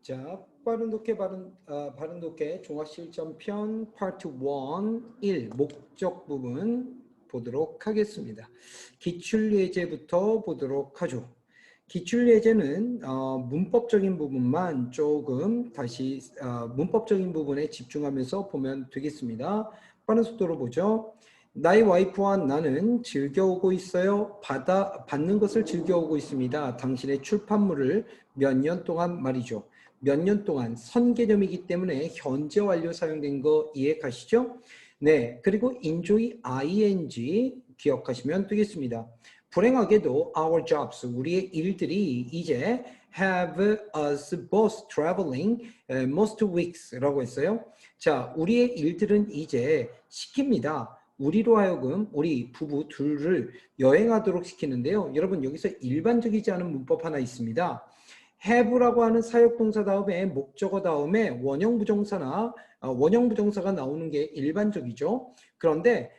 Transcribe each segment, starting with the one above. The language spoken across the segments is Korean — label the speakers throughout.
Speaker 1: 자, 바른 독해 종합실전편 파트 1 목적 부분 보도록 하겠습니다. 기출예제부터 보도록 하죠. 기출예제는 문법적인 부분만 조금 다시 문법적인 부분에 집중하면서 보면 되겠습니다. 빠른 속도로 보죠. 나의 와이프와 나는 즐겨오고 있어요. 받는 것을 즐겨오고 있습니다. 당신의 출판물을 몇 년 동안 말이죠. 몇 년 동안 선 개념이기 때문에 현재 완료 사용된 거 이해 가시죠? 네, 그리고 enjoy ing 기억하시면 되겠습니다. 불행하게도 our jobs, 우리의 일들이 이제 have us both traveling most weeks라고 했어요. 자, 우리의 일들은 이제 시킵니다. 우리로 하여금 우리 부부 둘을 여행하도록 시키는데요. 여러분 여기서 일반적이지 않은 문법 하나 있습니다. have라고 하는 사역동사 다음에 목적어 다음에 원형 부정사가 나오는 게 일반적이죠. 그런데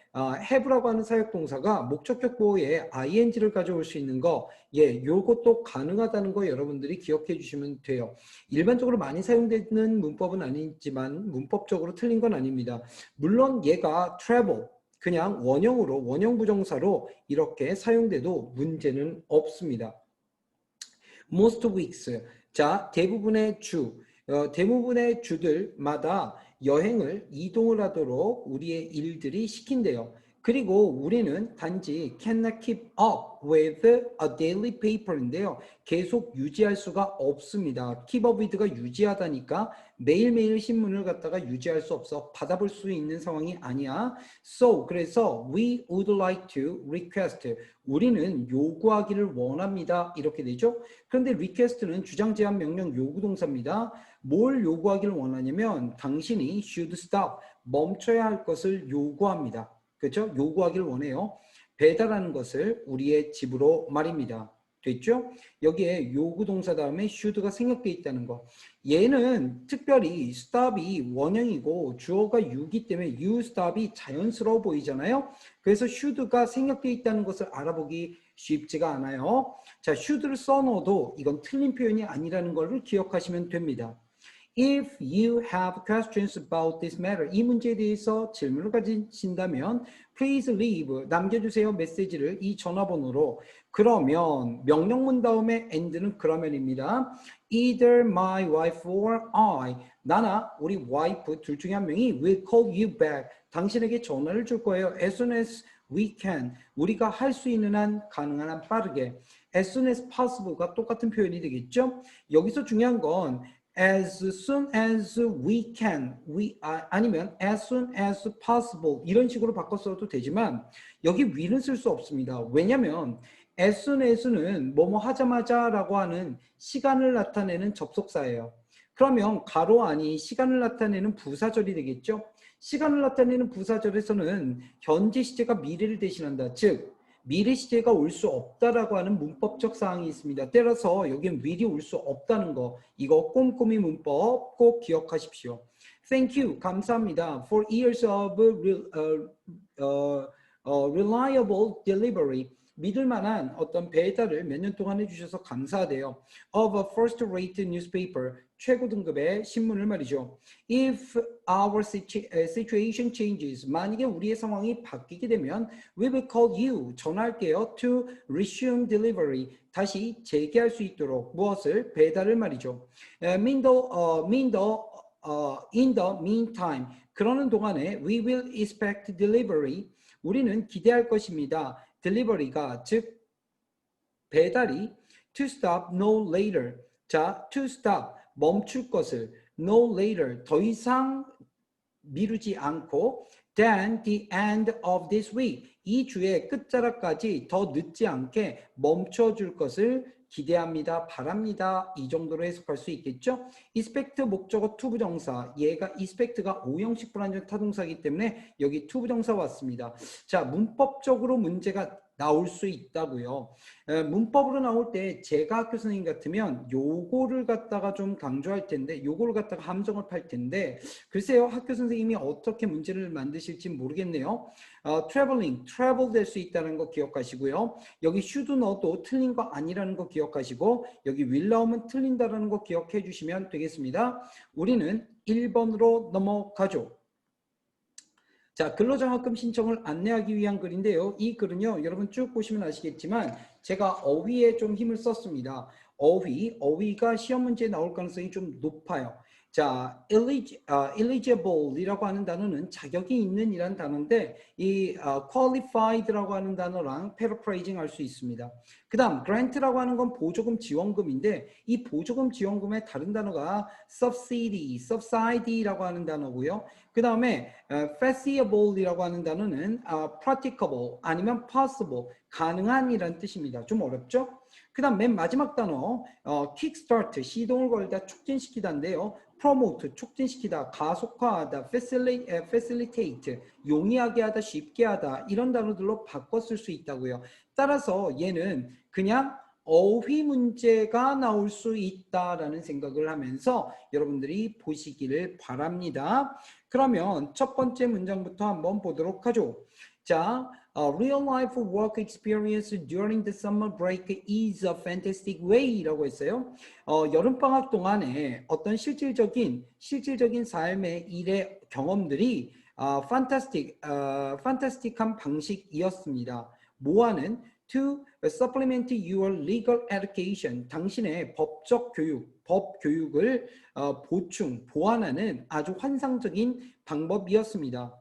Speaker 1: have라고 하는 사역동사가 목적격 보호에 ing를 가져올 수 있는 거, 요것도 가능하다는 거 여러분들이 기억해 주시면 돼요. 일반적으로 많이 사용되는 문법은 아니지만 문법적으로 틀린 건 아닙니다. 물론 얘가 travel, 그냥 원형 부정사로 이렇게 사용돼도 문제는 없습니다. most weeks. 자, 대부분의 주들마다 여행을 이동을 하도록 우리의 일들이 시킨대요. 그리고 우리는 단지 cannot keep up with a daily paper인데요. 계속 유지할 수가 없습니다. keep up with가 유지하다니까 매일매일 신문을 갖다가 유지할 수 없어. 받아볼 수 있는 상황이 아니야. So, 그래서 we would like to request. 우리는 요구하기를 원합니다. 이렇게 되죠. 그런데 request는 주장, 제안, 명령, 요구 동사입니다. 뭘 요구하기를 원하냐면 당신이 should stop, 멈춰야 할 것을 요구합니다. 그렇죠? 요구하기를 원해요. 배달하는 것을 우리의 집으로 말입니다. 됐죠? 여기에 요구 동사 다음에 should가 생략되어 있다는 거. 얘는 특별히 stop이 원형이고 주어가 you이기 때문에 you stop이 자연스러워 보이잖아요. 그래서 should가 생략되어 있다는 것을 알아보기 쉽지가 않아요. 자, should를 써넣어도 이건 틀린 표현이 아니라는 것을 기억하시면 됩니다. If you have questions about this matter, 이 문제에 대해서 질문을 가지신다면 please leave, 남겨주세요 메시지를 이 전화번호로. 그러면 명령문 다음에 and는 그러면입니다. Either my wife or I, 나나 우리 와이프 둘 중에 한 명이 will call you back, 당신에게 전화를 줄 거예요. As soon as we can, 우리가 할 수 있는 한, 가능한 한 빠르게. As soon as possible가 똑같은 표현이 되겠죠. 여기서 중요한 건 as soon as we can, 아니면 as soon as possible 이런 식으로 바꿔 써도 되지만 여기 we는 쓸 수 없습니다. 왜냐하면 as soon as는 뭐뭐 하자마자 라고 하는 시간을 나타내는 접속사예요. 그러면 가로 안이 시간을 나타내는 부사절이 되겠죠. 시간을 나타내는 부사절에서는 현재 시제가 미래를 대신한다. 즉 미래 시제가 올 수 없다라고 하는 문법적 사항이 있습니다. 따라서 여기는 will이 올 수 없다는 거, 이거 꼼꼼히 문법 꼭 기억하십시오. Thank you, 감사합니다. For years of reliable delivery, 믿을 만한 어떤 배달을 몇 년 동안 해주셔서 감사하대요. Of a first-rate newspaper, 최고 등급의 신문을 말이죠. If our situation changes, 만약에 우리의 상황이 바뀌게 되면 we will call you, 전화할게요. To resume delivery, 다시 재개할 수 있도록 무엇을? 배달을 말이죠. In the meantime, 그러는 동안에 we will expect delivery, 우리는 기대할 것입니다. delivery가 즉 배달이 to stop no later. 자, to stop 멈출 것을, no later 더 이상 미루지 않고 than the end of this week, 이 주의 끝자락까지 더 늦지 않게 멈춰줄 것을 기대합니다, 바랍니다. 이 정도로 해석할 수 있겠죠. expect 목적어 to 부정사, 얘가 expect가 5형식 불완전 타동사이기 때문에 여기 to 부정사 왔습니다. 자, 문법적으로 문제가 나올 수 있다고요. 문법으로 나올 때 제가 학교 선생님 같으면 요거를 갖다가 좀 강조할 텐데 요거를 갖다가 함정을 팔 텐데 글쎄요 학교 선생님이 어떻게 문제를 만드실지 모르겠네요. traveling, travel 될 수 있다는 거 기억하시고요. 여기 should 넣어도 틀린 거 아니라는 거 기억하시고 여기 will 나오면 틀린다라는 거 기억해 주시면 되겠습니다. 우리는 1번으로 넘어가죠. 자, 근로장학금 신청을 안내하기 위한 글인데요. 이 글은요, 여러분 쭉 보시면 아시겠지만 제가 어휘에 좀 힘을 썼습니다. 어휘가 시험 문제에 나올 가능성이 좀 높아요. 자, eligible이라고 하는 단어는 자격이 있는 이란 단어인데 이 qualified라고 하는 단어랑 paraphrasing 할 수 있습니다. 그 다음 grant라고 하는 건 보조금 지원금인데 이 보조금 지원금의 다른 단어가 subsidy라고 하는 단어고요. 그 다음에 feasible이라고 하는 단어는 practicable 아니면 possible 가능한이라는 뜻입니다. 좀 어렵죠? 그 다음 맨 마지막 단어 kickstart 시동을 걸다 촉진시키다인데요. promote 촉진시키다, 가속화하다, facilitate 용이하게 하다, 쉽게 하다 이런 단어들로 바꿔 쓸 수 있다고요. 따라서 얘는 그냥 어휘 문제가 나올 수 있다라는 생각을 하면서 여러분들이 보시기를 바랍니다. 그러면 첫 번째 문장부터 한번 보도록 하죠. 자, real life work experience during the summer break is a fantastic way 라고 했어요. 여름방학 동안에 어떤 실질적인 삶의 일의 경험들이 fantastic한 방식이었습니다. 뭐하는? To supplement your legal education. 당신의 법적 교육, 법 교육을 보완하는 아주 환상적인 방법이었습니다.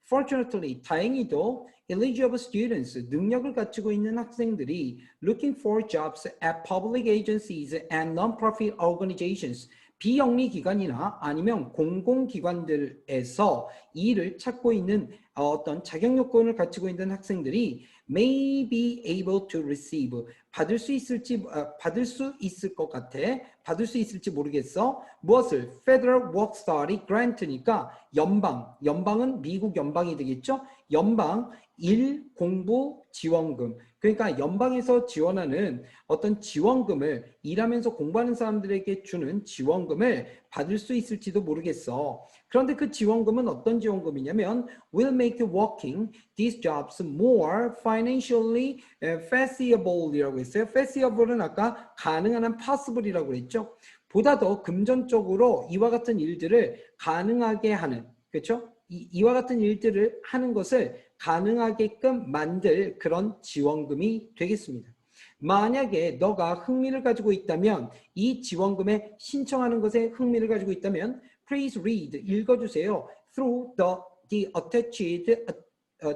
Speaker 1: Fortunately, 다행히도 eligible students, 능력을 갖추고 있는 학생들이 looking for jobs at public agencies and non-profit organizations, 비영리 기관이나 아니면 공공기관들에서 일을 찾고 있는 어떤 자격 요건을 갖추고 있는 학생들이 may be able to receive, 받을 수 있을 것 같아. 받을 수 있을지 모르겠어. 무엇을? Federal Work Study Grant니까 연방은 미국 연방이 되겠죠? 연방 일 공부 지원금. 그러니까 연방에서 지원하는 어떤 지원금을 일하면서 공부하는 사람들에게 주는 지원금을 받을 수 있을지도 모르겠어. 그런데 그 지원금은 어떤 지원금이냐면 will make working these jobs more financially feasible이라고 했어요. feasible은 아까 가능한 한 possible이라고 그랬죠. 보다 더 금전적으로 이와 같은 일들을 가능하게 하는, 그렇죠? 이와 같은 일들을 하는 것을 가능하게끔 만들 그런 지원금이 되겠습니다. 만약에 너가 흥미를 가지고 있다면 이 지원금에 신청하는 것에 흥미를 가지고 있다면 Please read, 읽어주세요. Through the attached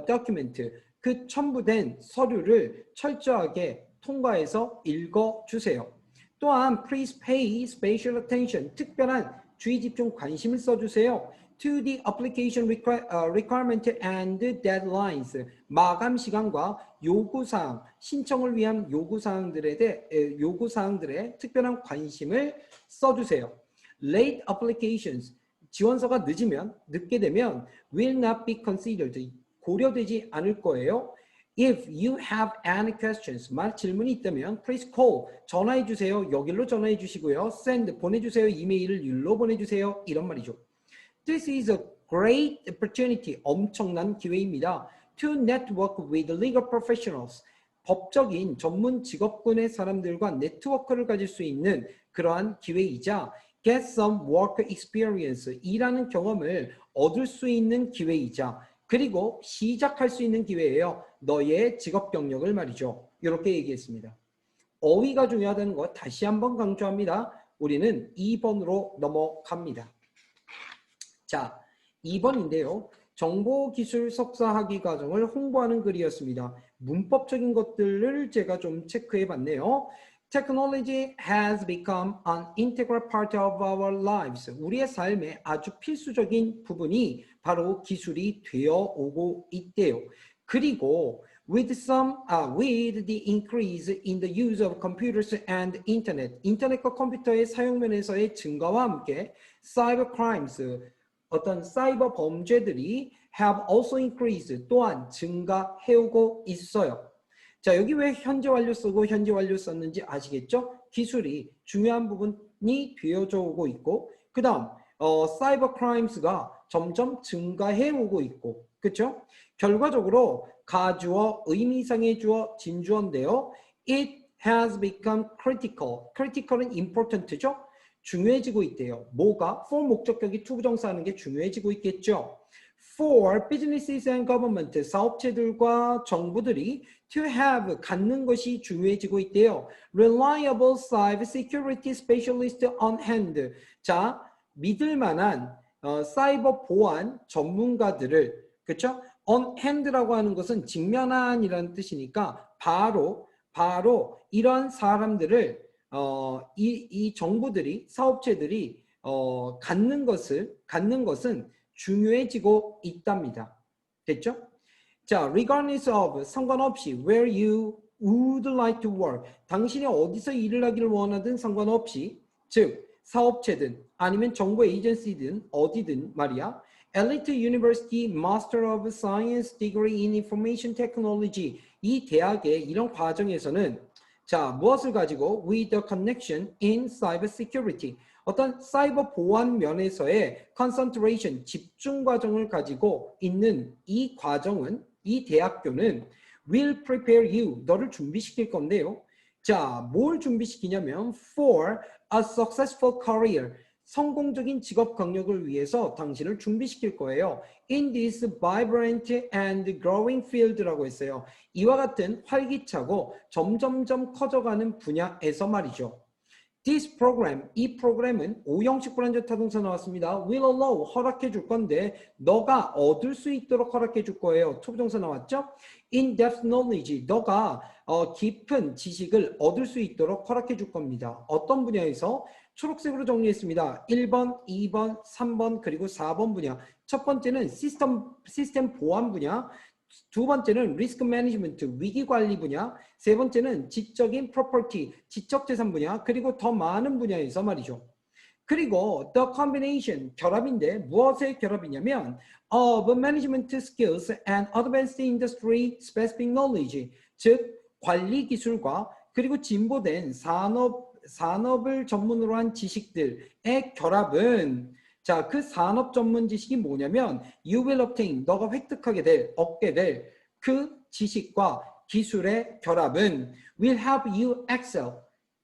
Speaker 1: document, 그 첨부된 서류를 철저하게 통과해서 읽어주세요. 또한 Please pay special attention, 특별한 주의 집중 관심을 써주세요. To the application requirement and deadlines, 마감 시간과 요구사항, 신청을 위한 요구사항들에 특별한 관심을 써주세요. Late applications, 지원서가 늦게 되면 will not be considered, 고려되지 않을 거예요. If you have any questions, 질문이 있다면 please call, 전화해 주세요. 여기로 전화해 주시고요. Send, 보내주세요. 이메일을 일로 보내주세요. 이런 말이죠. This is a great opportunity, 엄청난 기회입니다. To network with legal professionals, 법적인 전문 직업군의 사람들과 네트워크를 가질 수 있는 그러한 기회이자 get some work experience, 일하는 경험을 얻을 수 있는 기회이자 그리고 시작할 수 있는 기회예요. 너의 직업 경력을 말이죠. 이렇게 얘기했습니다. 어휘가 중요하다는 거 다시 한번 강조합니다. 우리는 2번으로 넘어갑니다. 자, 2번인데요. 정보기술 석사학위 과정을 홍보하는 글이었습니다. 문법적인 것들을 제가 좀 체크해 봤네요. Technology has become an integral part of our lives. 우리의 삶의 아주 필수적인 부분이 바로 기술이 되어 오고 있대요. 그리고 with the increase in the use of computers and internet, 인터넷과 컴퓨터의 사용 면에서의 증가와 함께 cyber crimes, 어떤 사이버 범죄들이 have also increased, 또한 증가해오고 있어요. 자, 여기 왜 현재 완료 쓰고 현재 완료 썼는지 아시겠죠? 기술이 중요한 부분이 되어져 오고 있고, 그 다음 사이버 크라임스가 점점 증가해 오고 있고, 그렇죠? 결과적으로 가주어, 의미상의 주어, 진주어인데요. It has become critical. critical은 important죠? 중요해지고 있대요. 뭐가? for 목적격이 투부정사 하는 게 중요해지고 있겠죠. For businesses and government, 사업체들과 정부들이 to have, 갖는 것이 중요해지고 있대요. Reliable cyber security specialist on hand. 자, 믿을 만한 사이버 보안 전문가들을, 그렇죠? on hand라고 하는 것은 직면한이라는 뜻이니까 바로 이런 사람들을 이 정부들이 사업체들이 갖는 것은 중요해지고 있답니다. 됐죠? 자, regardless of, 상관없이 where you would like to work, 당신이 어디서 일을 하기를 원하든 상관없이, 즉 사업체든 아니면 정부 에이전시든 어디든 말이야. Elite University Master of Science Degree in Information Technology, 이 대학의 이런 과정에서는 자, 무엇을 가지고 with a connection in cyber security, 어떤 사이버 보안 면에서의 concentration, 집중 과정을 가지고 있는 이 과정은, 이 대학교는 will prepare you, 너를 준비시킬 건데요. 자, 뭘 준비시키냐면 for a successful career, 성공적인 직업 경력을 위해서 당신을 준비시킬 거예요. In this vibrant and growing field라고 했어요. 이와 같은 활기차고 점점점 커져가는 분야에서 말이죠. This program, 이 프로그램은 오형식 불완전 타동사 나왔습니다. will allow, 허락해 줄 건데 너가 얻을 수 있도록 허락해 줄 거예요. 투부정사 나왔죠? In-depth knowledge, 너가 깊은 지식을 얻을 수 있도록 허락해 줄 겁니다. 어떤 분야에서? 초록색으로 정리했습니다. 1번, 2번, 3번, 그리고 4번 분야. 첫 번째는 시스템 보안 분야, 두 번째는 리스크 매니지먼트, 위기 관리 분야, 세 번째는 지적인 프로퍼티, 지적 재산 분야, 그리고 더 많은 분야에서 말이죠. 그리고 the combination, 결합인데 무엇의 결합이냐면 of management skills and advanced industry specific knowledge, 즉 관리 기술과 그리고 진보된 산업을 전문으로 한 지식들의 결합은, 자, 그 산업 전문 지식이 뭐냐면 you will obtain, 너가 얻게 될 그 지식과 기술의 결합은 will help you excel,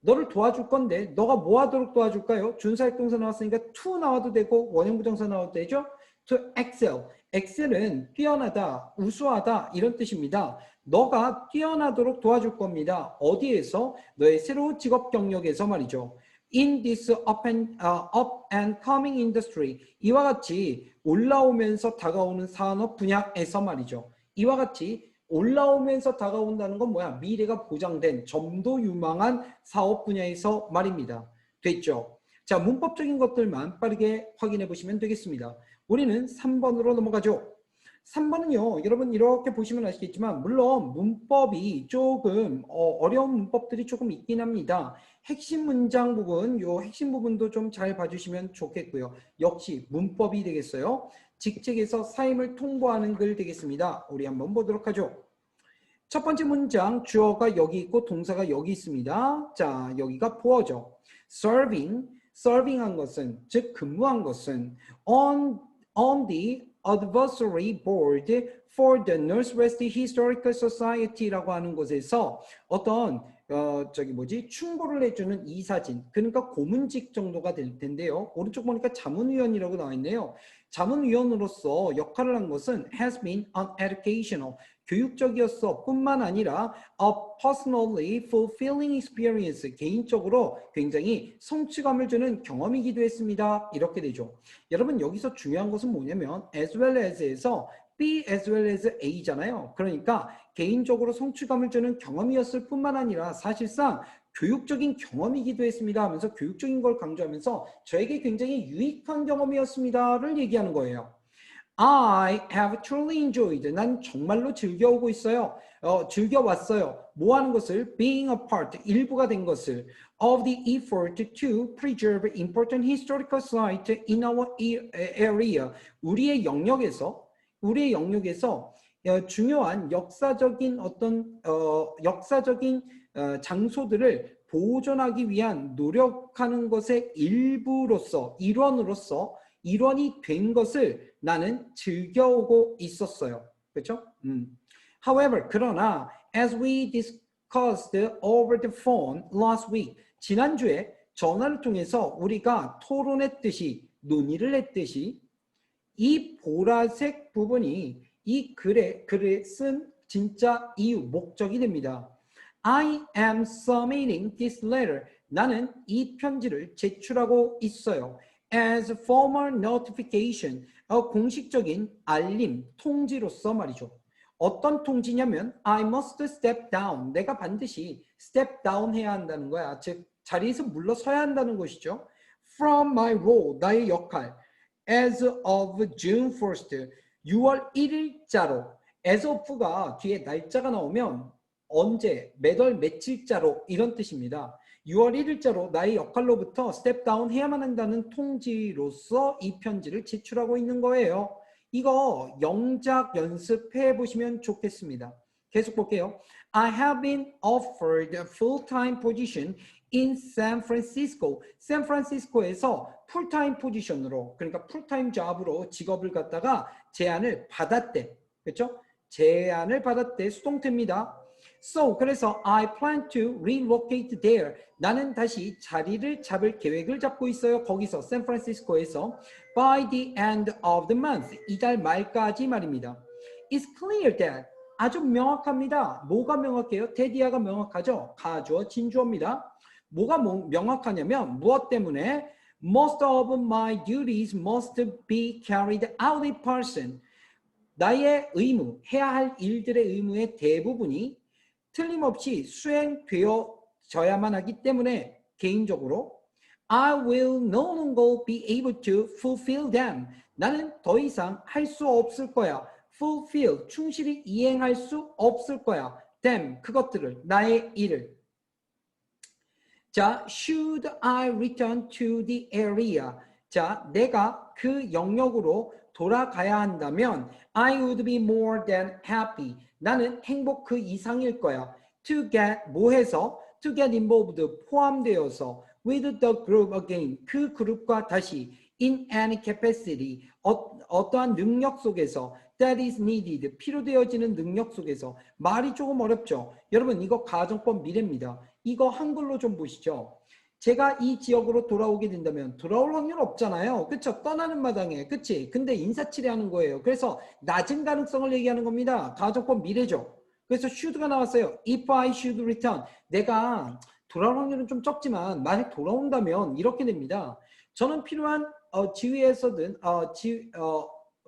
Speaker 1: 너를 도와줄 건데 너가 뭐 하도록 도와줄까요? 준사역동사 나왔으니까 to 나와도 되고 원형부정사 나와도 되죠? to excel, excel은 뛰어나다, 우수하다 이런 뜻입니다. 너가 뛰어나도록 도와줄 겁니다. 어디에서? 너의 새로운 직업 경력에서 말이죠. In this up and coming industry, 이와 같이 올라오면서 다가오는 산업 분야에서 말이죠. 이와 같이 올라오면서 다가온다는 건 뭐야? 미래가 보장된 점도 유망한 사업 분야에서 말입니다. 됐죠? 자, 문법적인 것들만 빠르게 확인해 보시면 되겠습니다. 우리는 3번으로 넘어가죠. 3번은요, 여러분 이렇게 보시면 아시겠지만 물론 문법이 조금 어려운 문법들이 조금 있긴 합니다. 핵심 문장 부분, 요 핵심 부분도 좀 잘 봐주시면 좋겠고요. 역시 문법이 되겠어요. 직책에서 사임을 통보하는 글 되겠습니다. 우리 한번 보도록 하죠. 첫 번째 문장, 주어가 여기 있고 동사가 여기 있습니다. 자, 여기가 보어죠. serving한 것은, 즉 근무한 것은 on the advisory board for the Northwest Historical Society라고 하는 곳에서 어떤 충고를 해주는 이사진, 그러니까 고문직 정도가 될 텐데요. 오른쪽 보니까 자문위원이라고 나와 있네요. 자문위원으로서 역할을 한 것은 has been an educational, 교육적이었어 뿐만 아니라 a personally fulfilling experience, 개인적으로 굉장히 성취감을 주는 경험이기도 했습니다. 이렇게 되죠. 여러분 여기서 중요한 것은 뭐냐면 as well as에서 B as well as A잖아요. 그러니까 개인적으로 성취감을 주는 경험이었을 뿐만 아니라 사실상 교육적인 경험이기도 했습니다 하면서 교육적인 걸 강조하면서 저에게 굉장히 유익한 경험이었습니다를 얘기하는 거예요. I have truly enjoyed. 난 정말로 즐겨오고 있어요. 즐겨왔어요. 뭐 하는 것을? Being a part, 일부가 된 것을 of the effort to preserve important historical sites in our area. 우리의 영역에서 중요한 역사적인 역사적인 장소들을 보존하기 위한 노력하는 것의 일부로서 일원으로서 일원이 된 것을 나는 즐겨오고 있었어요. 그렇죠? However, 그러나 as we discussed over the phone last week, 지난주에 전화를 통해서 우리가 토론했듯이 논의를 했듯이 이 보라색 부분이 이 글에 쓴 진짜 이유, 목적이 됩니다. I am submitting this letter. 나는 이 편지를 제출하고 있어요. As formal notification, 공식적인 알림, 통지로서 말이죠. 어떤 통지냐면 I must step down. 내가 반드시 step down 해야 한다는 거야. 즉 자리에서 물러서야 한다는 것이죠. From my role, 나의 역할. As of June 1st, 6월 1일자로 as of가 뒤에 날짜가 나오면 언제, 몇 월 며칠자로 이런 뜻입니다. 6월 1일자로 나의 역할로부터 스텝 다운 해야만 한다는 통지로서 이 편지를 제출하고 있는 거예요. 이거 영작 연습해 보시면 좋겠습니다. 계속 볼게요. I have been offered a full-time position in San Francisco. 샌프란시스코에서 풀타임 포지션으로, 그러니까 풀타임 잡으로 직업을 갖다가 제안을 받았대. 그렇죠? 제안을 받았대. 수동태입니다. So, 그래서 I plan to relocate there. 나는 다시 자리를 잡을 계획을 잡고 있어요. 거기서 샌프란시스코에서 by the end of the month. 이달 말까지 말입니다. It's clear that 아주 명확합니다. 뭐가 명확해요? 테디아가 명확하죠? 가주어, 진주어입니다. 뭐가 명확하냐면 무엇 때문에 most of my duties must be carried out in person. 나의 의무, 해야 할 일들의 의무의 대부분이 틀림없이 수행되어져야만 하기 때문에 개인적으로 I will no longer be able to fulfill them. 나는 더 이상 할 수 없을 거야. fulfill, 충실히 이행할 수 없을 거야. them, 그것들을, 나의 일을. 자, should I return to the area? 자, 내가 그 영역으로 돌아가야 한다면 I would be more than happy. 나는 행복 그 이상일 거야. To get, 뭐 해서? To get involved, 포함되어서 with the group again, 그 그룹과 다시 in any capacity, 어떠한 능력 속에서 that is needed, 필요되어지는 능력 속에서. 말이 조금 어렵죠? 여러분 이거 가정법 미래입니다. 이거 한글로 좀 보시죠. 제가 이 지역으로 돌아오게 된다면 돌아올 확률 없잖아요. 그렇죠? 떠나는 마당에. 그치? 근데 인사치레 하는 거예요. 그래서 낮은 가능성을 얘기하는 겁니다. 가정법 미래죠. 그래서 should가 나왔어요. If I should return. 내가 돌아올 확률은 좀 적지만 만약 돌아온다면 이렇게 됩니다. 저는 필요한 지위에서든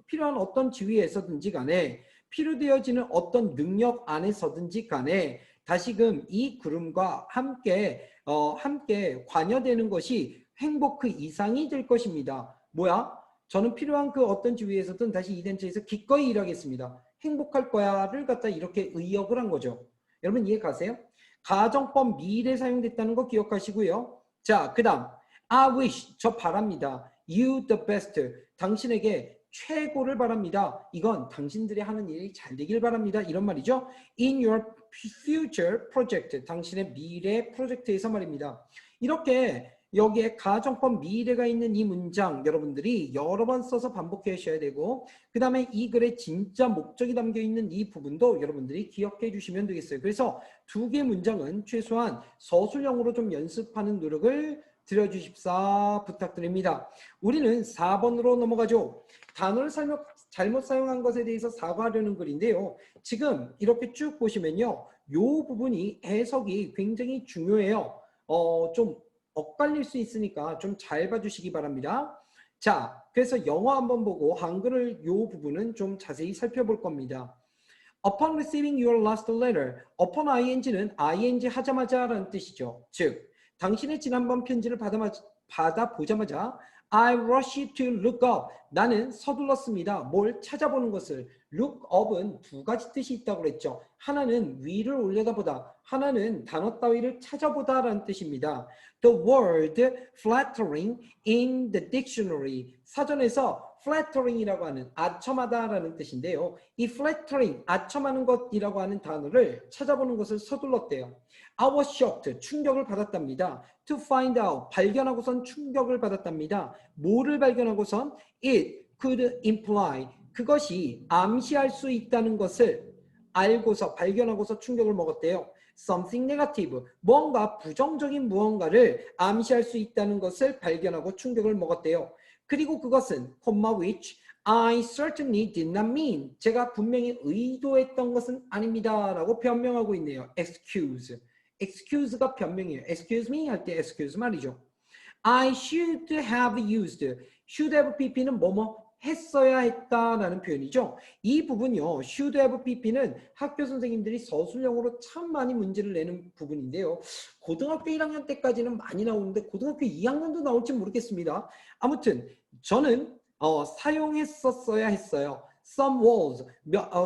Speaker 1: 필요한 어떤 지위에서든지 간에 필요되어지는 어떤 능력 안에서든지 간에 다시금 이 구름과 함께 관여되는 것이 행복 그 이상이 될 것입니다. 뭐야? 저는 필요한 그 어떤 지위에서든 다시 이 벤처에서 기꺼이 일하겠습니다. 행복할 거야를 갖다 이렇게 의역을 한 거죠. 여러분 이해 가세요? 가정법 미래 사용됐다는 거 기억하시고요. 자, 그 다음 I wish, 저 바랍니다. You the best, 당신에게 최고를 바랍니다. 이건 당신들이 하는 일이 잘 되길 바랍니다. 이런 말이죠. In your future project, 당신의 미래 프로젝트에서 말입니다. 이렇게 여기에 가정법 미래가 있는 이 문장 여러분들이 여러 번 써서 반복해 주셔야 되고 그 다음에 이 글에 진짜 목적이 담겨 있는 이 부분도 여러분들이 기억해 주시면 되겠어요. 그래서 두 개 문장은 최소한 서술형으로 좀 연습하는 노력을 들여주십사 부탁드립니다. 우리는 4번으로 넘어가죠. 단어를 잘못 사용한 것에 대해서 사과하려는 글인데요. 지금 이렇게 쭉 보시면요. 이 부분이 해석이 굉장히 중요해요. 좀 엇갈릴 수 있으니까 좀 잘 봐주시기 바랍니다. 자, 그래서 영어 한번 보고 한글을 이 부분은 좀 자세히 살펴볼 겁니다. Upon receiving your last letter, upon ing는 ing 하자마자 라는 뜻이죠. 즉, 당신의 지난번 편지를 받아보자마자 I rushed to look up. 나는 서둘렀습니다. 뭘 찾아보는 것을. look up은 두 가지 뜻이 있다고 그랬죠. 하나는 위를 올려다보다, 하나는 단어 따위를 찾아보다라는 뜻입니다. The word flattering in the dictionary. 사전에서 flattering이라고 하는 아첨하다라는 뜻인데요. 이 flattering, 아첨하는 것이라고 하는 단어를 찾아보는 것을 서둘렀대요. I was shocked, 충격을 받았답니다. To find out, 발견하고선 충격을 받았답니다. 뭐를 발견하고선? It could imply, 그것이 암시할 수 있다는 것을 알고서, 발견하고서 충격을 먹었대요. Something negative, 뭔가 부정적인 무언가를 암시할 수 있다는 것을 발견하고 충격을 먹었대요. 그리고 그것은, which I certainly did not mean, 제가 분명히 의도했던 것은 아닙니다 라고 변명하고 있네요. excuse, excuse가 변명이에요. excuse me 할 때 excuse 말이죠. I should have used, should have pp는 뭐뭐 했어야 했다라는 표현이죠. 이 부분요, should have pp는 학교 선생님들이 서술형으로 참 많이 문제를 내는 부분인데요. 고등학교 1학년 때까지는 많이 나오는데 고등학교 2학년도 나올지 모르겠습니다. 아무튼 저는 사용했었어야 했어요. Some words,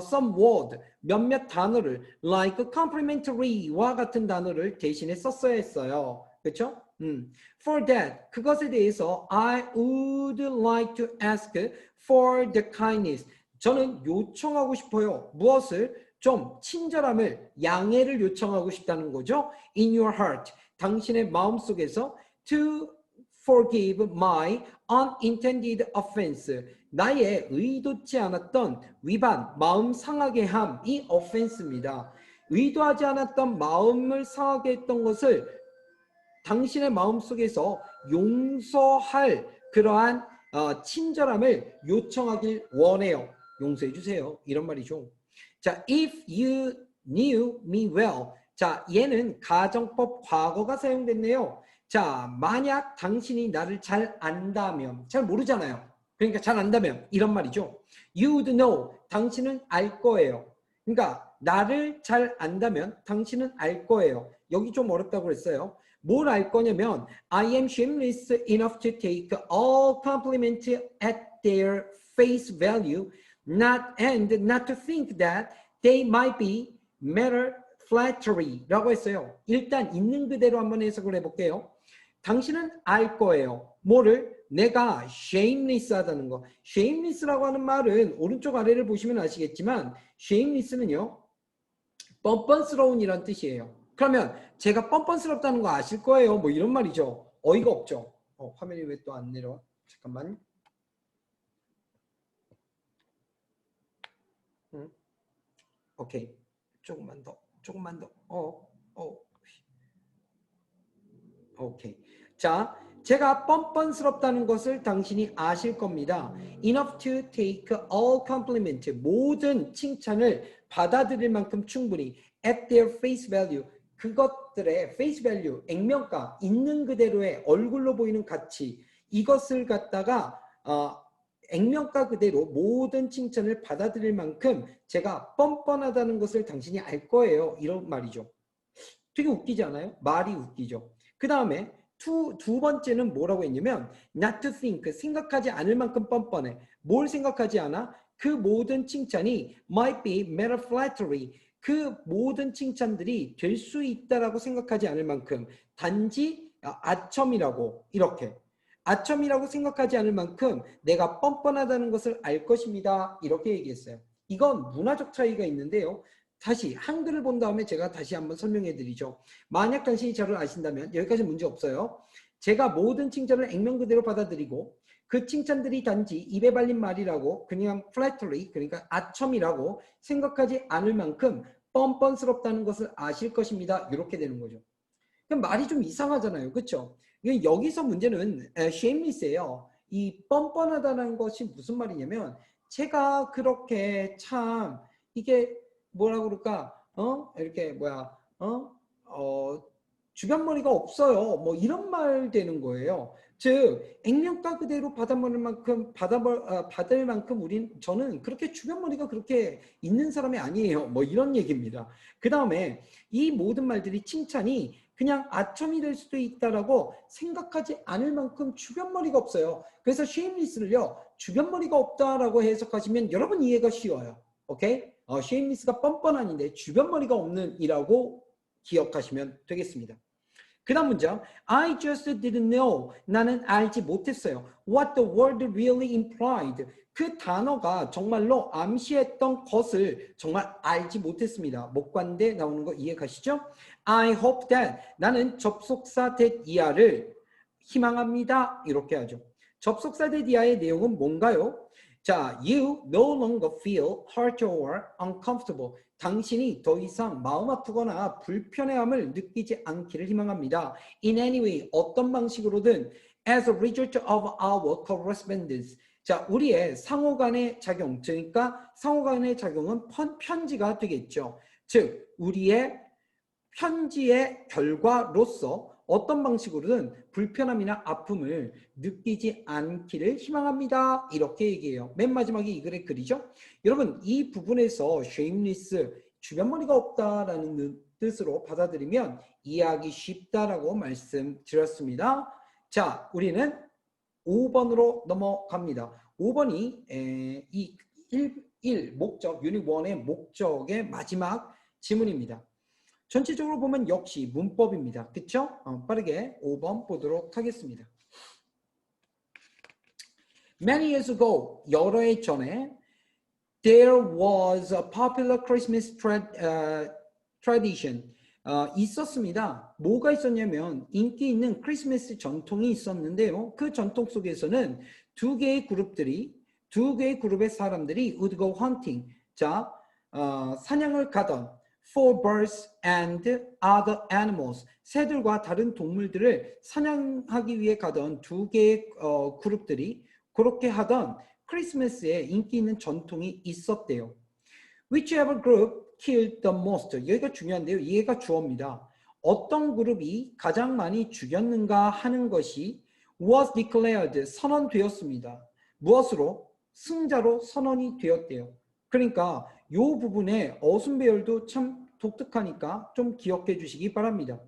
Speaker 1: some word, 몇몇 단어를 like complimentary,와 같은 단어를 대신에 썼어야 했어요. 그렇죠? For that, 그것에 대해서 I would like to ask for the kindness. 저는 요청하고 싶어요. 무엇을? 좀 친절함을, 양해를 요청하고 싶다는 거죠. In your heart, 당신의 마음속에서 to forgive my unintended offense. 나의 의도치 않았던 위반, 마음 상하게 함이 offense입니다. 의도하지 않았던 마음을 상하게 했던 것을 당신의 마음속에서 용서할 그러한 친절함을 요청하길 원해요. 용서해 주세요. 이런 말이죠. 자, if you knew me well. 자, 얘는 가정법 과거가 사용됐네요. 자, 만약 당신이 나를 잘 안다면, 잘 모르잖아요. 그러니까 잘 안다면 이런 말이죠. You would know. 당신은 알 거예요. 그러니까 나를 잘 안다면 당신은 알 거예요. 여기 좀 어렵다고 그랬어요. 뭘 알 거냐면 I am shameless enough to take all compliment at their face value, and not to think that they might be mere flattery라고 했어요. 일단 있는 그대로 한번 해석을 해볼게요. 당신은 알 거예요. 뭐를? 내가 shameless 하다는 거. shameless라고 하는 말은 오른쪽 아래를 보시면 아시겠지만 shameless는요. 뻔뻔스러운이란 뜻이에요. 그러면 제가 뻔뻔스럽다는 거 아실 거예요. 뭐 이런 말이죠. 어이가 없죠. 화면이 왜 또 안 내려와? 잠깐만. 오케이. 조금만 더. 오케이. 자, 제가 뻔뻔스럽다는 것을 당신이 아실 겁니다. Enough to take all compliment. 모든 칭찬을 받아들일 만큼 충분히 at their face value. 그것들의 face value, 액면가, 있는 그대로의 얼굴로 보이는 가치, 이것을 갖다가 액면가 그대로 모든 칭찬을 받아들일 만큼 제가 뻔뻔하다는 것을 당신이 알 거예요. 이런 말이죠. 되게 웃기지 않아요? 말이 웃기죠. 그 다음에 두 번째는 뭐라고 했냐면 not to think, 생각하지 않을 만큼 뻔뻔해. 뭘 생각하지 않아? 그 모든 칭찬이 might be mere flattery. 그 모든 칭찬들이 될 수 있다라고 생각하지 않을 만큼 단지 아첨이라고 이렇게 아첨이라고 생각하지 않을 만큼 내가 뻔뻔하다는 것을 알 것입니다. 이렇게 얘기했어요. 이건 문화적 차이가 있는데요. 다시 한글을 본 다음에 제가 다시 한번 설명해 드리죠. 만약 당신이 저를 아신다면 여기까지 문제 없어요. 제가 모든 칭찬을 액면 그대로 받아들이고 그 칭찬들이 단지 입에 발린 말이라고 그냥 flattery, 그러니까 아첨이라고 생각하지 않을 만큼 뻔뻔스럽다는 것을 아실 것입니다. 이렇게 되는 거죠. 그럼 말이 좀 이상하잖아요. 그렇죠? 여기서 문제는 shameless예요. 이 뻔뻔하다는 것이 무슨 말이냐면 제가 그렇게 참 이게 뭐라 그럴까? 이렇게 주변 머리가 없어요. 뭐 이런 말 되는 거예요. 즉 액면가 그대로 받을 만큼 저는 그렇게 주변 머리가 그렇게 있는 사람이 아니에요. 뭐 이런 얘기입니다. 그 다음에 이 모든 말들이 칭찬이 그냥 아첨이 될 수도 있다라고 생각하지 않을 만큼 주변머리가 없어요. 그래서 shameless를요, 주변머리가 없다라고 해석하시면 여러분 이해가 쉬워요. 오케이? shameless가 뻔뻔한인데 주변머리가 없는 이라고 기억하시면 되겠습니다. 그 다음 문장. I just didn't know. 나는 알지 못했어요. What the word really implied. 그 단어가 정말로 암시했던 것을 정말 알지 못했습니다. 목관대 나오는 거 이해 가시죠? I hope that. 나는 접속사 that 이하를 희망합니다. 이렇게 하죠. 접속사 that 이하의 내용은 뭔가요? 자, you no longer feel hurt or uncomfortable. 당신이 더 이상 마음 아프거나 불편해함을 느끼지 않기를 희망합니다. In any way, 어떤 방식으로든 as a result of our correspondence. 자, 우리의 상호간의 작용, 그러니까 상호간의 작용은 편지가 되겠죠. 즉, 우리의 편지의 결과로서 어떤 방식으로든 불편함이나 아픔을 느끼지 않기를 희망합니다. 이렇게 얘기해요. 맨 마지막에 이 글의 글이죠. 여러분 이 부분에서 shameless, 주변머리가 없다라는 뜻으로 받아들이면 이해하기 쉽다라고 말씀드렸습니다. 자, 우리는 5번으로 넘어갑니다. 5번이 이 1 목적, 유닛 1의 목적의 마지막 지문입니다. 전체적으로 보면 역시 문법입니다. 그쵸? 빠르게 5번 보도록 하겠습니다. Many years ago, 여러 해 전에 there was a popular Christmas tradition. 있었습니다. 뭐가 있었냐면 인기 있는 크리스마스 전통이 있었는데요. 그 전통 속에서는 두 개의 그룹의 사람들이 would go hunting. 자, 사냥을 가던 for birds and other animals. 새들과 다른 동물들을 사냥하기 위해 가던 두 개의 그룹들이 그렇게 하던 크리스마스에 인기 있는 전통이 있었대요. Whichever group killed the most. 여기가 중요한데요. 얘가 주어입니다. 어떤 그룹이 가장 많이 죽였는가 하는 것이 was declared. 선언되었습니다. 무엇으로? 승자로 선언이 되었대요. 그러니까 이 부분에 어순배열도 참 독특하니까 좀 기억해 주시기 바랍니다.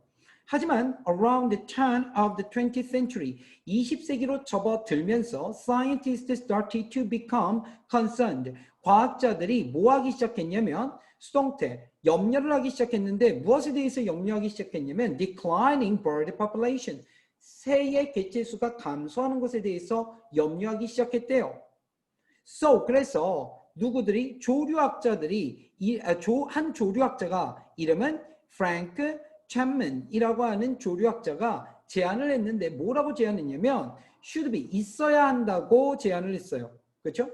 Speaker 1: 하지만 around the turn of the 20th century, 20세기로 접어들면서 scientists started to become concerned. 과학자들이 뭐 하기 시작했냐면 수동태, 염려를 하기 시작했는데 무엇에 대해서 염려하기 시작했냐면 declining bird population. 새의 개체수가 감소하는 것에 대해서 염려하기 시작했대요. So, 그래서 누구들이 조류학자들이 한 조류학자가 이름은 프랭크 챔먼이라고 하는 조류학자가 제안을 했는데 뭐라고 제안했냐면 should be 있어야 한다고 제안을 했어요. 그렇죠?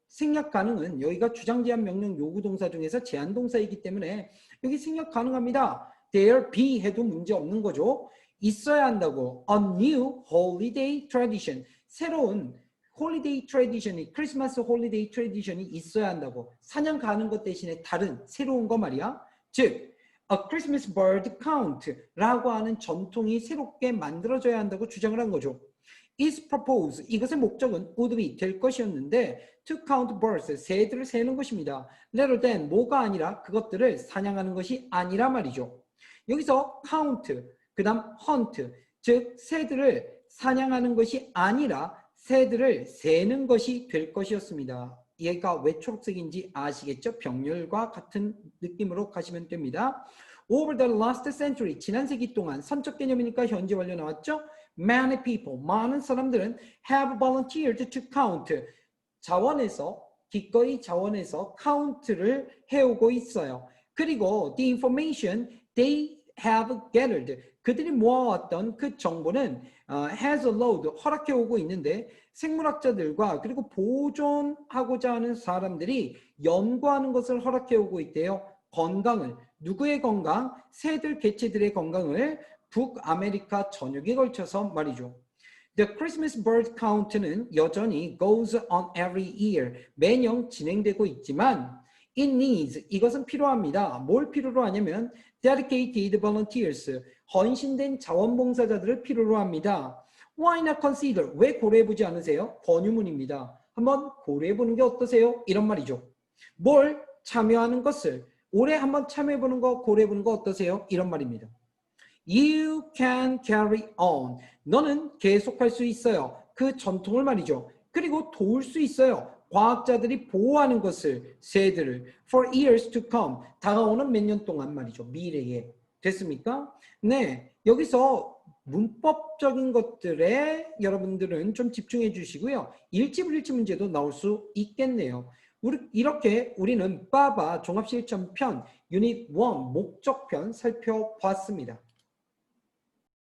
Speaker 1: 생략 가능은 여기가 주장 제한 명령 요구 동사 중에서 제한 동사이기 때문에 여기 생략 가능합니다. there be 해도 문제 없는 거죠. 있어야 한다고 a new holiday tradition. 새로운 홀리데이 트래디션이 크리스마스 홀리데이 트래디션이 있어야 한다고. 사냥 가는 것 대신에 다른 새로운 거 말이야. 즉 a Christmas bird count라고 하는 전통이 새롭게 만들어져야 한다고 주장을 한 거죠. is proposed. 이것의 목적은 would be 될 것이었는데 to count birds. 새들을 세는 것입니다. rather than 뭐가 아니라 그것들을 사냥하는 것이 아니라 말이죠. 여기서 count 그 다음 hunt 즉 새들을 사냥하는 것이 아니라 새들을 세는 것이 될 것이었습니다. 얘가 왜 초록색인지 아시겠죠? 병렬과 같은 느낌으로 가시면 됩니다. Over the last century, 지난 세기 동안 선적 개념이니까 현재 완료 나왔죠? Many people, 많은 사람들은 have volunteered to count. 기꺼이 자원해서 count를 해오고 있어요. 그리고 the information they have gathered. 그들이 모아왔던 그 정보는 has allowed, 허락해 오고 있는데 생물학자들과 그리고 보존하고자 하는 사람들이 연구하는 것을 허락해 오고 있대요. 건강을. 누구의 건강? 새들 개체들의 건강을 북아메리카 전역에 걸쳐서 말이죠. The Christmas bird count는 여전히 goes on every year. 매년 진행되고 있지만 it needs, 이것은 필요합니다. 뭘 필요로 하냐면 dedicated volunteers, 헌신된 자원봉사자들을 필요로 합니다. Why not consider? 왜 고려해보지 않으세요? 권유문입니다. 한번 고려해보는 게 어떠세요? 이런 말이죠. 뭘 참여하는 것을 올해 한번 참여해보는 거 고려해보는 거 어떠세요? 이런 말입니다. You can carry on. 너는 계속할 수 있어요. 그 전통을 말이죠. 그리고 도울 수 있어요. 과학자들이 보호하는 것을, 새들을 for years to come. 다가오는 몇 년 동안 말이죠. 미래에. 됐습니까? 네. 여기서 문법적인 것들에 여러분들은 좀 집중해 주시고요. 일지불일치 문제도 나올 수 있겠네요. 이렇게 우리는 빠바 종합실전편 유닛 1 목적편 살펴봤습니다.